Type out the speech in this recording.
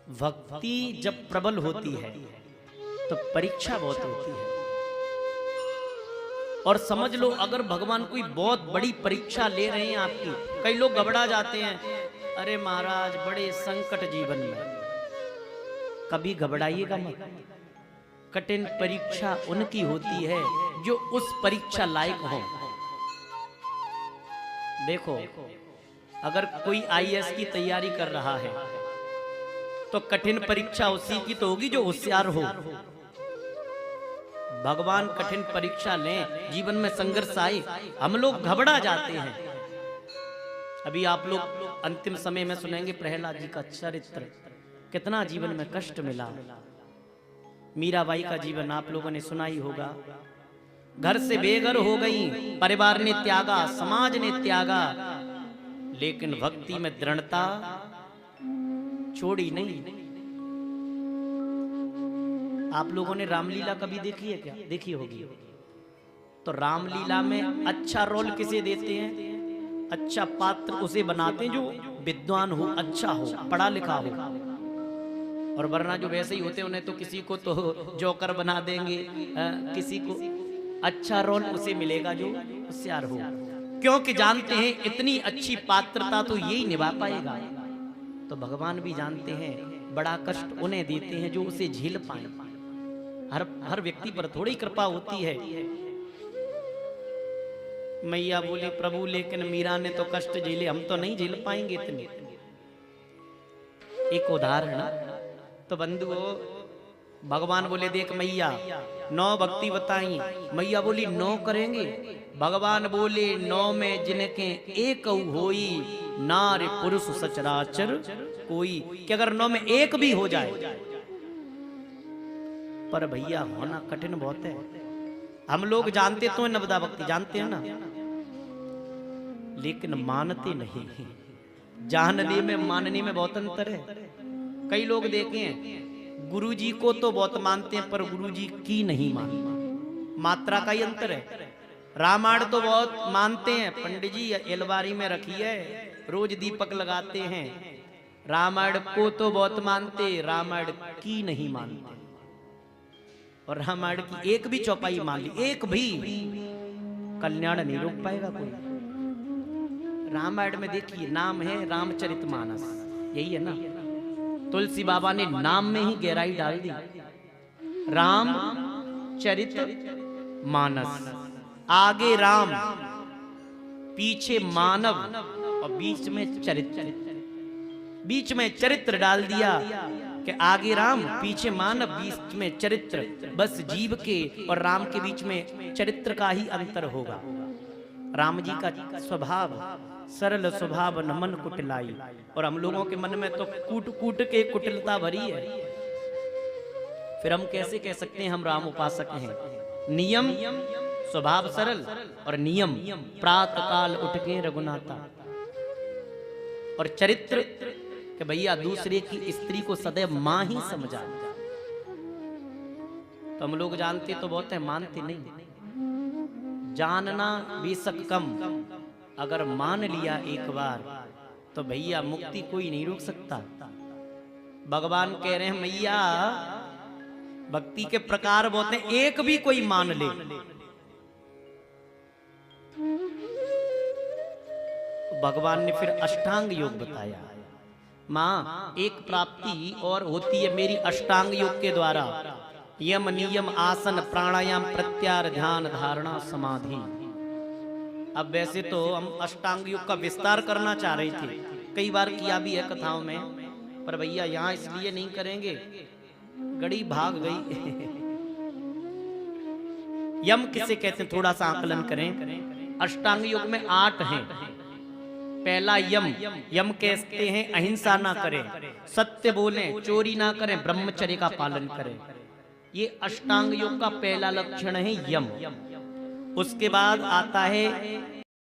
भक्ति जब प्रबल होती है तो परीक्षा बहुत होती है। और समझ लो अगर भगवान कोई बहुत बड़ी परीक्षा ले रहे हैं आपकी, कई लोग घबरा जाते हैं, अरे महाराज बड़े संकट जीवन में। कभी घबराइएगा मत। कठिन परीक्षा उनकी होती है जो उस परीक्षा लायक हो। देखो, अगर कोई आईएएस की तैयारी कर रहा है तो कठिन परीक्षा उसी की तो होगी जो होशियार हो। भगवान कठिन परीक्षा लें, जीवन में संघर्ष आए, हम लोग घबरा जाते हैं। अभी आप लोग अंतिम समय में सुनेंगे प्रहलाद जी का चरित्र, कितना जीवन में कष्ट मिला। मीराबाई का जीवन आप लोगों ने सुना ही होगा। घर से बेघर हो गई, परिवार ने त्यागा, समाज ने त्यागा, लेकिन भक्ति में दृढ़ता छोड़ी नहीं। आप लोगों ने रामलीला कभी देखी है क्या? देखी होगी। तो रामलीला में अच्छा रोल किसे देते हैं? अच्छा पात्र उसे बनाते हैं जो विद्वान हो, अच्छा हो, पढ़ा लिखा हो। और वरना जो वैसे ही होते उन्हें तो किसी को तो जोकर बना देंगे, किसी को अच्छा रोल उसे मिलेगा जो होशियार हो, क्योंकि जानते हैं इतनी अच्छी पात्रता तो यही निभा पाएगा। तो भगवान भी जानते हैं बड़ा कष्ट उन्हें देते हैं जो उसे झेल पाए। हर व्यक्ति पर थोड़ी कृपा होती है। मैया बोली प्रभु लेकिन मीरा ने तो कष्ट झेले, हम तो नहीं झेल पाएंगे इतने। एक उदाहरण, तो बंधुओं भगवान बोले देख मैया 9 भक्ति बताई। मैया बोली 9 करेंगे। भगवान बोले 9 में जिनके एक होई, नारी पुरुष सचराचर कोई। कि अगर 9 में एक भी हो जाए, पर भैया होना कठिन बहुत है। हम लोग जानते तो नवदा भक्ति जानते हैं ना, लेकिन मानते नहीं। जानने में मानने में बहुत अंतर है। कई लोग देखें गुरुजी को तो बहुत मानते हैं पर गुरुजी की नहीं मानते, मात्रा का ही अंतर है। रामायण तो बहुत मानते हैं, पंडित जी एलवारी में रखी है, रोज दीपक लगाते हैं। रामायण को तो बहुत मानते, रामायण की नहीं मानते। और रामायण की एक भी चौपाई मान ली, एक भी, कल्याण नहीं रोक पाएगा कोई। रामायण में देखिए नाम है रामचरितमानस, यही है ना। तुलसी बाबा ने नाम में ही गहराई डाल दी। राम चरित मानस, आगे राम, पीछे मानव और बीच में चरित्र। बीच में चरित्र डाल दिया कि आगे राम पीछे मानव बीच में चरित्र। बस जीव के और राम के बीच में चरित्र का ही अंतर होगा। राम जी का स्वभाव सरल स्वभाव न मन कुटिलाई, और हम लोगों के मन में तो कूट कूट के कुटिलता भरी है। फिर हम कैसे कह सकते हैं हम राम उपासक हैं? नियम स्वभाव सरल और नियम प्रातः काल उठ के रघुनाथा, और चरित्र कि भैया दूसरे की स्त्री को सदैव मां ही समझा। तो हम लोग जानते तो बहुत है, मानते नहीं। जानना बेशक कम, अगर मान लिया एक बार तो भैया मुक्ति कोई नहीं रोक सकता। भगवान कह रहे हैं मैया भक्ति के प्रकार बहुत हैं, एक भी कोई मान ले। भगवान ने फिर अष्टांग योग बताया। मां एक प्राप्ति और होती है मेरी अष्टांग योग के द्वारा, यम नियम आसन प्राणायाम प्रत्याहार ध्यान धारणा समाधि। अब वैसे तो हम अष्टांग योग का विस्तार करना चाह रहे थे, कई बार किया भी है कथाओं में, पर भैया यहाँ इसलिए नहीं करेंगे, गड़ी भाग गई। यम किसे कहते हैं थोड़ा सा आकलन करें। अष्टांग योग में 8 हैं। पहला यम, यम कहते हैं अहिंसा ना करें, सत्य बोलें, चोरी ना करें, ब्रह्मचर्य का पालन करें। ये अष्टांग योग का पहला लक्षण है यम। उसके बाद आता है